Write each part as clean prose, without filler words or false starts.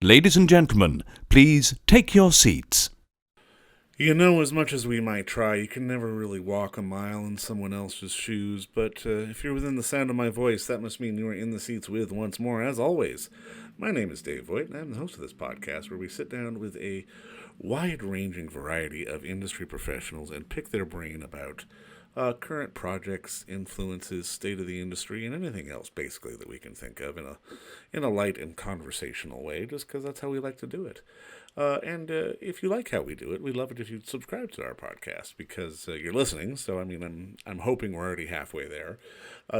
Ladies and gentlemen, please take your seats. You know, as much as we might try, you can never really walk a mile in someone else's shoes, but if you're within the sound of my voice, that must mean you are in the seats with, once more, as always. My name is Dave Voigt, and I'm the host of this podcast, where we sit down with a wide-ranging variety of industry professionals and pick their brain about current projects, influences, state of the industry, and anything else, basically, that we can think of in a light and conversational way, just because that's how we like to do it. And if you like how we do it, we'd love it if you'd subscribe to our podcast, because you're listening, so I'm hoping we're already halfway there.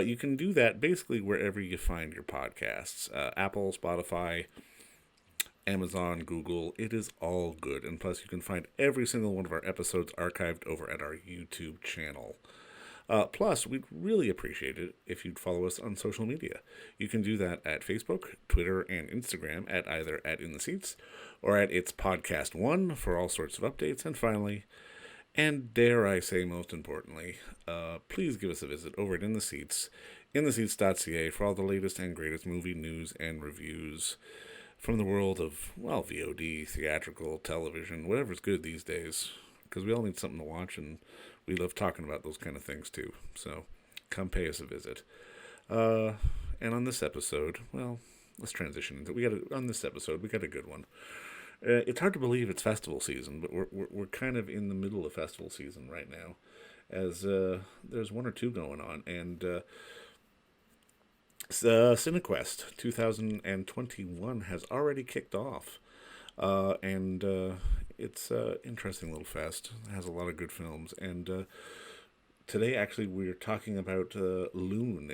You can do that basically wherever you find your podcasts. Apple, Spotify, Amazon, Google, it is all good. And plus, you can find every single one of our episodes archived over at our YouTube channel. Plus, we'd really appreciate it if you'd follow us on social media. You can do that at Facebook, Twitter, and Instagram at either @InTheSeats or at It's Podcast One for all sorts of updates. And finally, and dare I say most importantly, please give us a visit over at In The Seats, intheseats.ca, for all the latest and greatest movie news and reviews from the world of, well, VOD, theatrical, television, whatever's good these days, because we all need something to watch, and we love talking about those kind of things too. So come pay us a visit. And on this episode, well, let's transition into on this episode we got a good one. It's hard to believe it's festival season, but we're kind of in the middle of festival season right now, as there's one or two going on, and Cinequest 2021 has already kicked off, and it's an interesting little fest. It has a lot of good films, and today actually we're talking about Lune,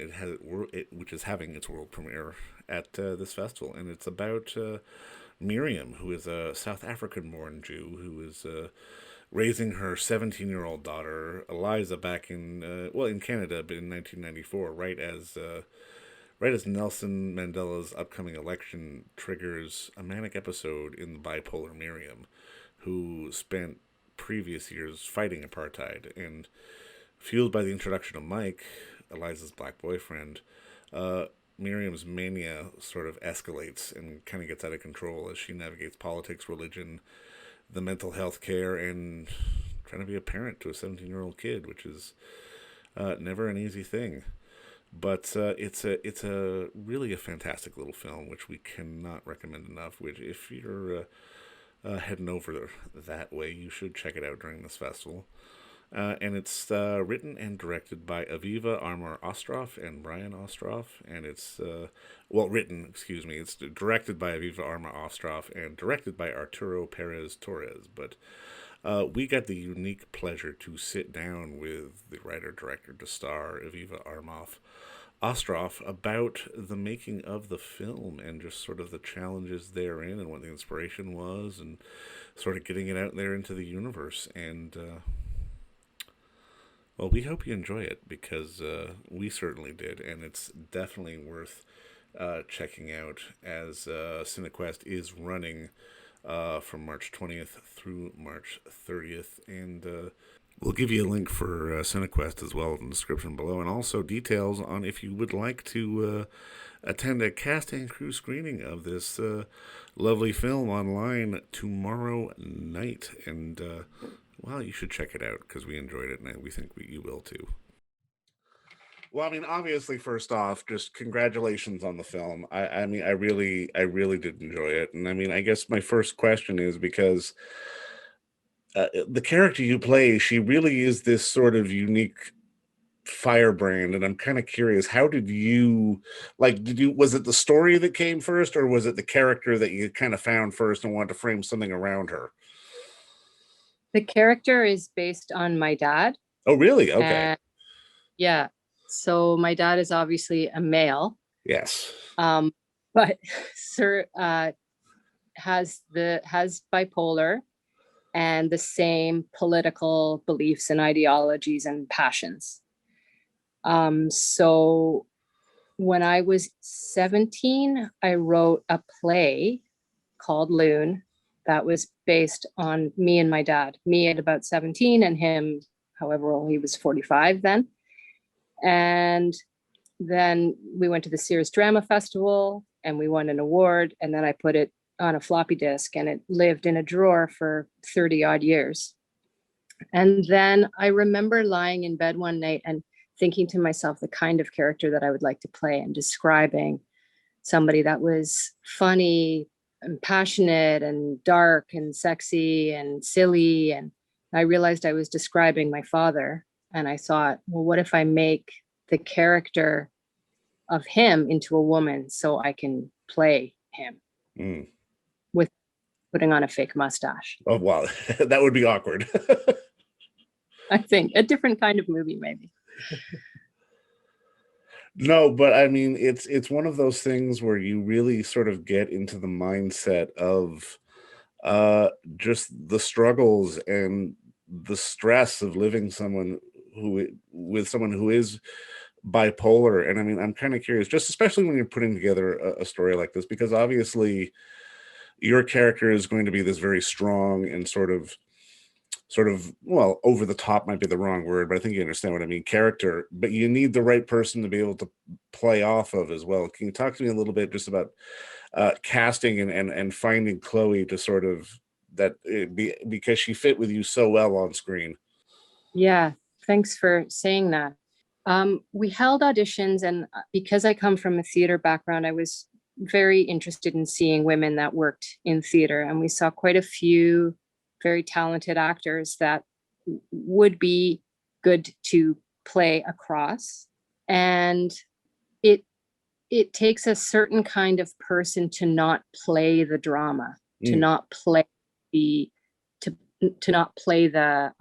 which is having its world premiere at this festival, and it's about Miriam, who is a South African-born Jew who is raising her 17-year-old daughter Eliza back in Canada, but in 1994, right as Nelson Mandela's upcoming election triggers a manic episode in the bipolar Miriam, who spent previous years fighting apartheid. And fueled by the introduction of Mike, Eliza's black boyfriend, Miriam's mania sort of escalates and kind of gets out of control as she navigates politics, religion, the mental health care, and trying to be a parent to a 17-year-old kid, which is never an easy thing. But it's a really a fantastic little film, which we cannot recommend enough. Which, if you're heading over that way, you should check it out during this festival. And it's written and directed by Aviva Amour-Ostroff and Brian Ostroff, and it's It's directed by Aviva Amour-Ostroff and directed by Arturo Perez Torres. But we got the unique pleasure to sit down with the writer-director to star Aviva Amour-Ostroff about the making of the film and just sort of the challenges therein and what the inspiration was and sort of getting it out there into the universe. And, well, we hope you enjoy it, because we certainly did, and it's definitely worth checking out, as Cinequest is running from March 20th through March 30th, and we'll give you a link for Cinequest as well in the description below, and also details on if you would like to attend a cast and crew screening of this lovely film online tomorrow night. And, well, you should check it out, because we enjoyed it, and we think you will too. Well, I mean, obviously, first off, just congratulations on the film. I mean, I really did enjoy it. And I mean, I guess my first question is, because the character you play, she really is this sort of unique firebrand, and I'm kind of curious, how was it the story that came first, or was it the character that you kind of found first and wanted to frame something around her? The character is based on my dad. Oh, really? Okay. And, yeah. So my dad is obviously a male. Yes. But Sir has bipolar and the same political beliefs and ideologies and passions. So when I was 17, I wrote a play called Lune that was based on me and my dad, me at about 17 and him, however old he was, 45 then. And then we went to the Sears Drama Festival and we won an award. And then I put it on a floppy disk, and it lived in a drawer for 30 odd years. And then I remember lying in bed one night and thinking to myself the kind of character that I would like to play, and describing somebody that was funny and passionate and dark and sexy and silly. And I realized I was describing my father. And I thought, well, what if I make the character of him into a woman so I can play him with putting on a fake mustache? Oh, wow. That would be awkward. I think a different kind of movie, maybe. No, but I mean, it's one of those things where you really sort of get into the mindset of just the struggles and the stress of living with someone who is bipolar. And I mean, I'm kind of curious, just especially when you're putting together a story like this, because obviously your character is going to be this very strong and well, over the top might be the wrong word, but I think you understand what I mean, character, but you need the right person to be able to play off of as well. Can you talk to me a little bit just about casting and finding Chloe to sort of because she fit with you so well on screen? Yeah, thanks for saying that. We held auditions, and because I come from a theater background, I was very interested in seeing women that worked in theater, and we saw quite a few very talented actors that would be good to play across. And it takes a certain kind of person to not play the drama, to not play the to not play to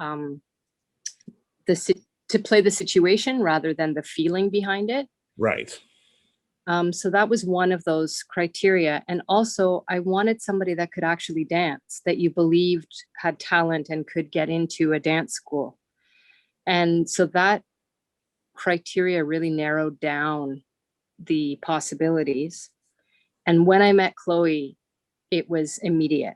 play the situation rather than the feeling behind it. Right. So that was one of those criteria. And also I wanted somebody that could actually dance, that you believed had talent and could get into a dance school. And so that criteria really narrowed down the possibilities. And when I met Chloe, it was immediate.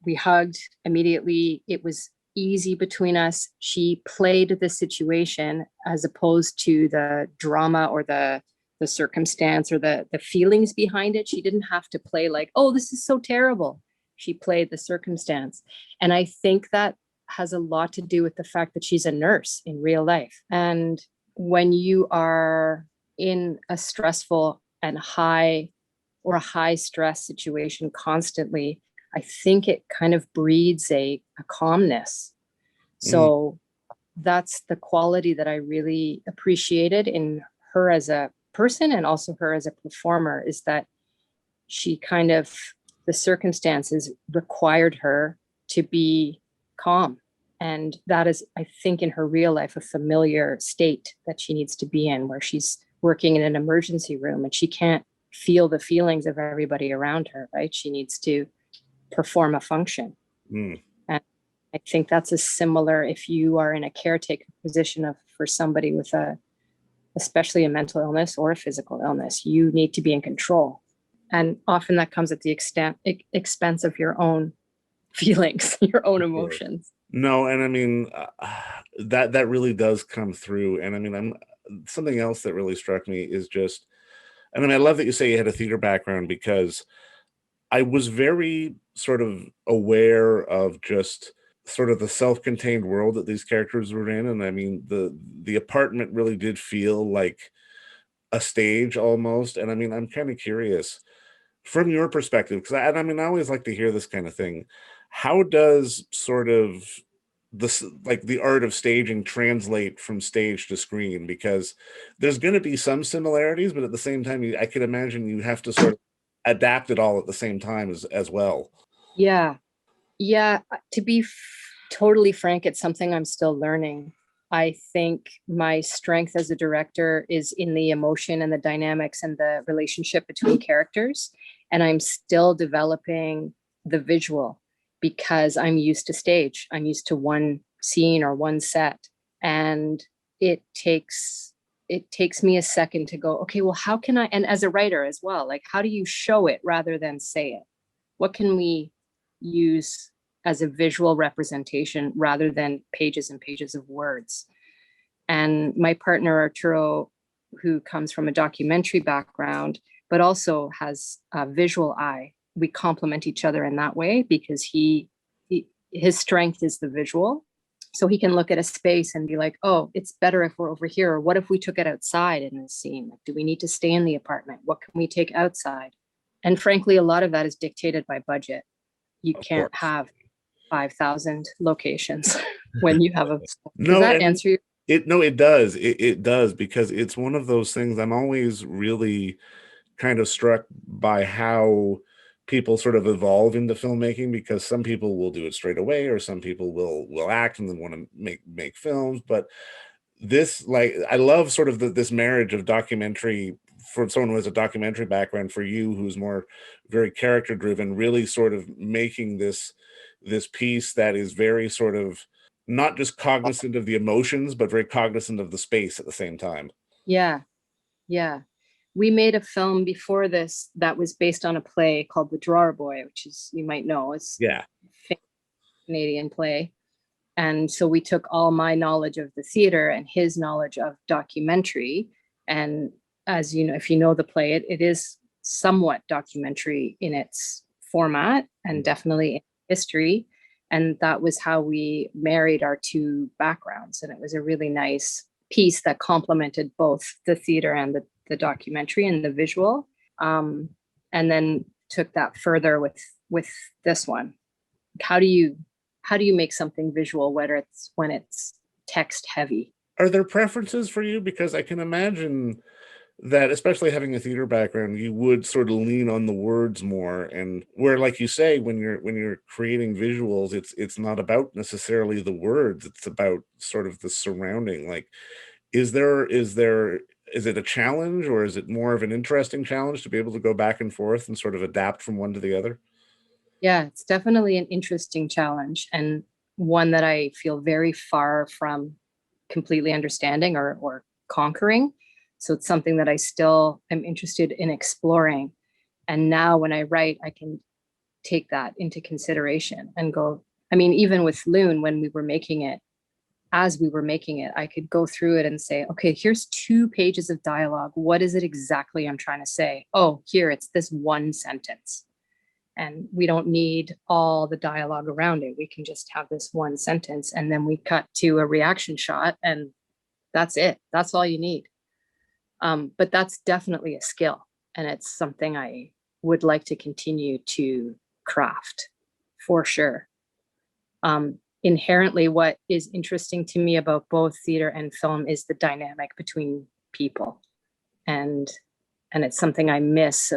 We hugged immediately. It was easy between us. She played the situation as opposed to the drama or the circumstance or the feelings behind it. She didn't have to play like, oh, this is so terrible. She played the circumstance. And I think that has a lot to do with the fact that she's a nurse in real life. And when you are in a stressful and high stress situation constantly, I think it kind of breeds a calmness. So that's the quality that I really appreciated in her as a person and also her as a performer, is that she kind of, the circumstances required her to be calm. And that is, I think, in her real life, a familiar state that she needs to be in, where she's working in an emergency room and she can't feel the feelings of everybody around her, right? She needs to perform a function. And I think that's a similar, if you are in a caretaker position for somebody with especially a mental illness or a physical illness, you need to be in control. And often that comes at the expense of your own feelings, your own emotions. No, and I mean, that really does come through. And I mean, something else that really struck me is just, and I mean, I love that you say you had a theater background, because I was very sort of aware of just sort of the self-contained world that these characters were in. And I mean, the apartment really did feel like a stage almost. And I mean, I'm kind of curious from your perspective, because I mean, I always like to hear this kind of thing. How does sort of this, like the art of staging, translate from stage to screen? Because there's going to be some similarities, but at the same time, I can imagine you have to sort of adapt it all at the same time as well. Yeah. To be totally frank, it's something I'm still learning. I think my strength as a director is in the emotion and the dynamics and the relationship between characters. And I'm still developing the visual, because I'm used to stage. I'm used to one scene or one set. And it takes me a second to go, okay, well, how can I, and as a writer as well, like, how do you show it rather than say it? What can we use as a visual representation rather than pages and pages of words? And my partner, Arturo, who comes from a documentary background, but also has a visual eye, we complement each other in that way, because his strength is the visual. So he can look at a space and be like, oh, it's better if we're over here. Or what if we took it outside in this scene? Like, do we need to stay in the apartment? What can we take outside? And frankly, a lot of that is dictated by budget. You Of can't course. have 5,000 locations when you have a. Does No, that and answer your? it does. It does, because it's one of those things I'm always really kind of struck by how people sort of evolve into filmmaking, because some people will do it straight away, or some people will act and then want to make films. But this, like, I love sort of this marriage of documentary, for someone who has a documentary background, for you who's more very character driven, really sort of making this piece that is very sort of not just cognizant of the emotions, but very cognizant of the space at the same time. Yeah, yeah. We made a film before this that was based on a play called The Drawer Boy, which is, you might know, it's Yeah. a Canadian play. And so we took all my knowledge of the theater and his knowledge of documentary. And as you know, if you know the play, it is somewhat documentary in its format and definitely in history. And that was how we married our two backgrounds. And it was a really nice piece that complemented both the theater and the documentary and the visual. And then took that further with this one. How do you make something visual, whether when it's text heavy? Are there preferences for you? Because I can imagine that, especially having a theater background, you would sort of lean on the words more, and where, like you say, when you're creating visuals, it's not about necessarily the words, it's about sort of the surrounding. Like, is it a challenge, or is it more of an interesting challenge to be able to go back and forth and sort of adapt from one to the other? Yeah, it's definitely an interesting challenge, and one that I feel very far from completely understanding or conquering. So it's something that I still am interested in exploring. And now when I write, I can take that into consideration and go, I mean, even with Lune, when we were making it, as we were making it, I could go through it and say, okay, here's 2 pages of dialogue. What is it exactly I'm trying to say? Oh, here, it's this one sentence. And we don't need all the dialogue around it. We can just have this one sentence, and then we cut to a reaction shot, and that's it. That's all you need. But that's definitely a skill, and it's something I would like to continue to craft for sure. Inherently, what is interesting to me about both theater and film is the dynamic between people, and it's something I miss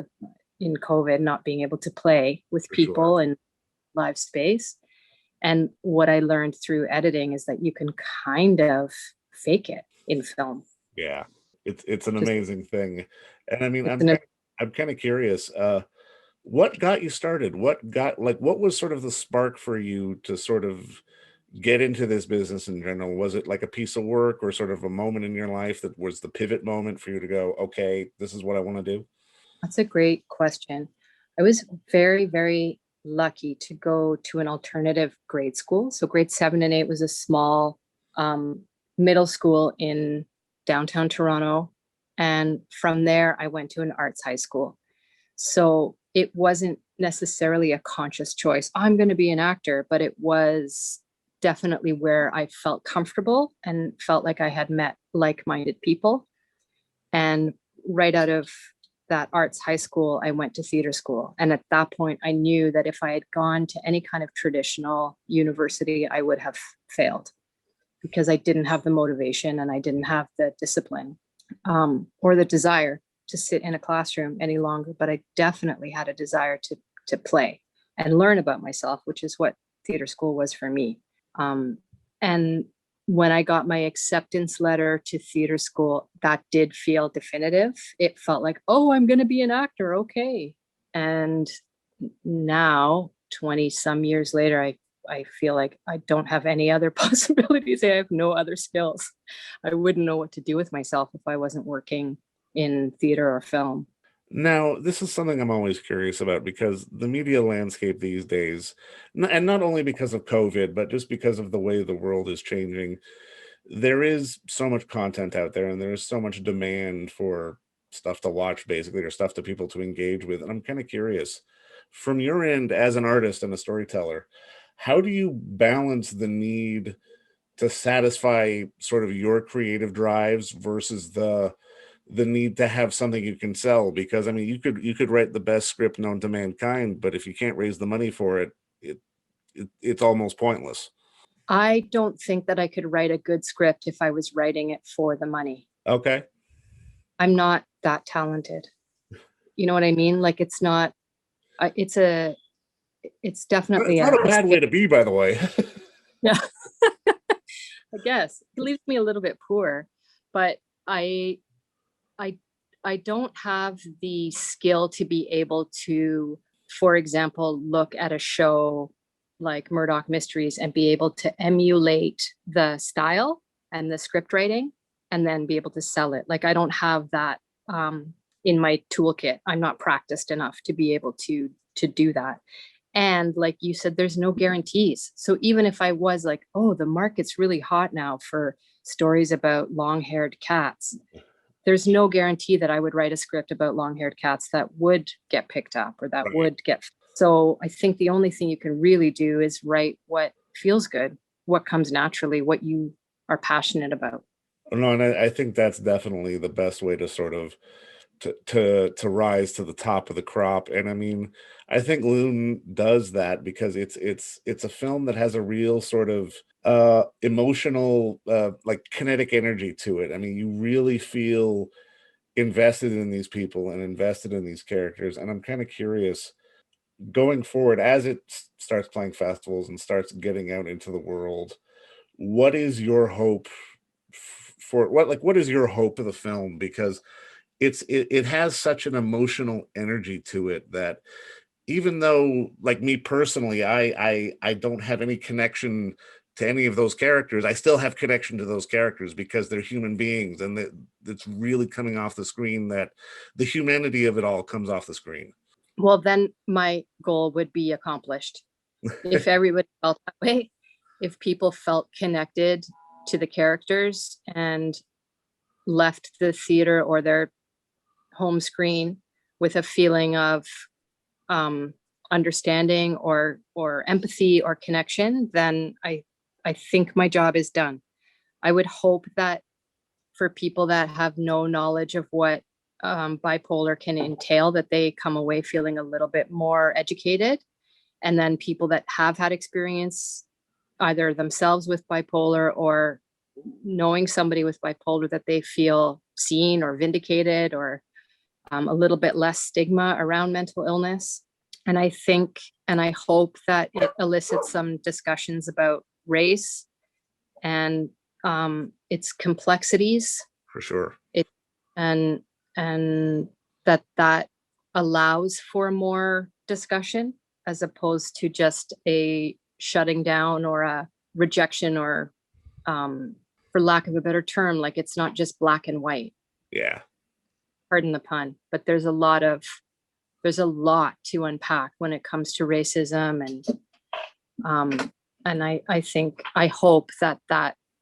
in COVID, not being able to play with For sure. people in live space. And what I learned through editing is that you can kind of fake it in film. Yeah, it's an Just amazing thing. And I mean, it's an I'm kind of curious, what got you started? What was sort of the spark for you to sort of get into this business in general? Was it like a piece of work, or sort of a moment in your life that was the pivot moment for you to go, okay, this is what I want to do? That's a great question. I was very, very lucky to go to an alternative grade school. So grade 7 and 8 was a small middle school in downtown Toronto. And from there, I went to an arts high school. So it wasn't necessarily a conscious choice. I'm going to be an actor, but it was definitely where I felt comfortable and felt like I had met like-minded people. And right out of that arts high school, I went to theater school. And at that point, I knew that if I had gone to any kind of traditional university, I would have failed, because I didn't have the motivation and I didn't have the discipline or the desire to sit in a classroom any longer. But I definitely had a desire to play and learn about myself, which is what theater school was for me. And when I got my acceptance letter to theater school, that did feel definitive. It felt like, oh, I'm going to be an actor. Okay. And now, 20 some years later, I feel like I don't have any other possibilities. I have no other skills. I wouldn't know what to do with myself if I wasn't working in theater or film. Now, this is something I'm always curious about, because the media landscape these days, and not only because of COVID, but just because of the way the world is changing, there is so much content out there, and there is so much demand for stuff to watch, basically, or stuff to people to engage with. And I'm kind of curious, from your end as an artist and a storyteller, how do you balance the need to satisfy sort of your creative drives versus the need to have something you can sell? Because I mean, you could write the best script known to mankind, but if you can't raise the money for it, it, it's almost pointless. I don't think that I could write a good script if I was writing it for the money. Okay. I'm not that talented. You know what I mean? Like it's not, it's a, it's definitely It's not a bad way to be, by the way. yeah, I guess it leaves me a little bit poor, but I, I, I don't have the skill to be able to, for example, look at a show like Murdoch Mysteries and be able to emulate the style and the script writing and then be able to sell it. Like I don't have that in my toolkit. I'm not practiced enough to be able to do that. And like you said, there's no guarantees. So even if I was like, oh, the market's really hot now for stories about long-haired cats, there's no guarantee that I would write a script about long-haired cats that would get picked up or that Right. would get. So I think the only thing you can really do is write what feels good, what comes naturally, what you are passionate about. No, and I think that's definitely the best way to sort of to rise to the top of the crop. And I mean, I think Lune does that because it's a film that has a real sort of emotional like kinetic energy to it. I mean, you really feel invested in these people and invested in these characters. And I'm kind of curious going forward as it starts playing festivals and starts getting out into the world, what is your hope for what is your hope of the film? Because it has such an emotional energy to it that even though like me personally I don't have any connection to any of those characters, I still have connection to those characters because they're human beings, and it's really coming off the screen, that the humanity of it all comes off the screen. Well, then my goal would be accomplished. If everybody felt that way, if people felt connected to the characters and left the theater or their home screen with a feeling of understanding or empathy or connection, then I think my job is done. I would hope that for people that have no knowledge of what bipolar can entail, that they come away feeling a little bit more educated. And then people that have had experience either themselves with bipolar or knowing somebody with bipolar, that they feel seen or vindicated, or a little bit less stigma around mental illness. And I think and I hope that it elicits some discussions about race and its complexities, For sure. and and that allows for more discussion as opposed to just a shutting down or a rejection, or for lack of a better term, like it's not just black and white, Yeah. pardon the pun, but there's a lot to unpack when it comes to racism. And I think I hope that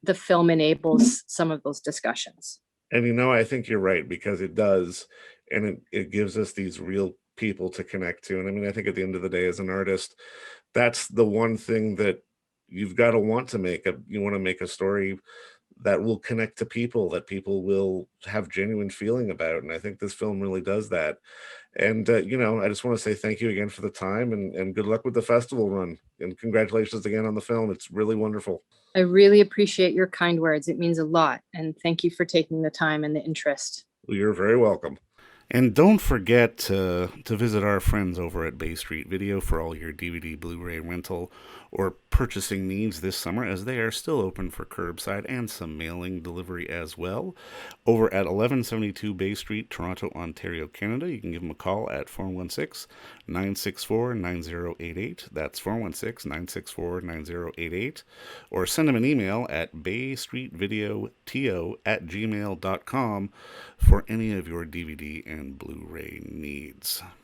the film enables some of those discussions. And I think you're right, because it does, and it gives us these real people to connect to. And I mean, I think at the end of the day, as an artist, that's the one thing that you've got to want to make. You want to make a story that will connect to people, that people will have genuine feeling about. And I think this film really does that. And I just want to say thank you again for the time, and good luck with the festival run. And congratulations again on the film. It's really wonderful. I really appreciate your kind words. It means a lot. And thank you for taking the time and the interest. Well, you're very welcome. And don't forget to visit our friends over at Bay Street Video for all your DVD, Blu-ray rental, or purchasing needs this summer, as they are still open for curbside and some mailing delivery as well. Over at 1172 Bay Street, Toronto, Ontario, Canada, you can give them a call at 416-964-9088. That's 416-964-9088. Or send them an email at baystreetvideoto@gmail.com for any of your DVD and Blu-ray needs.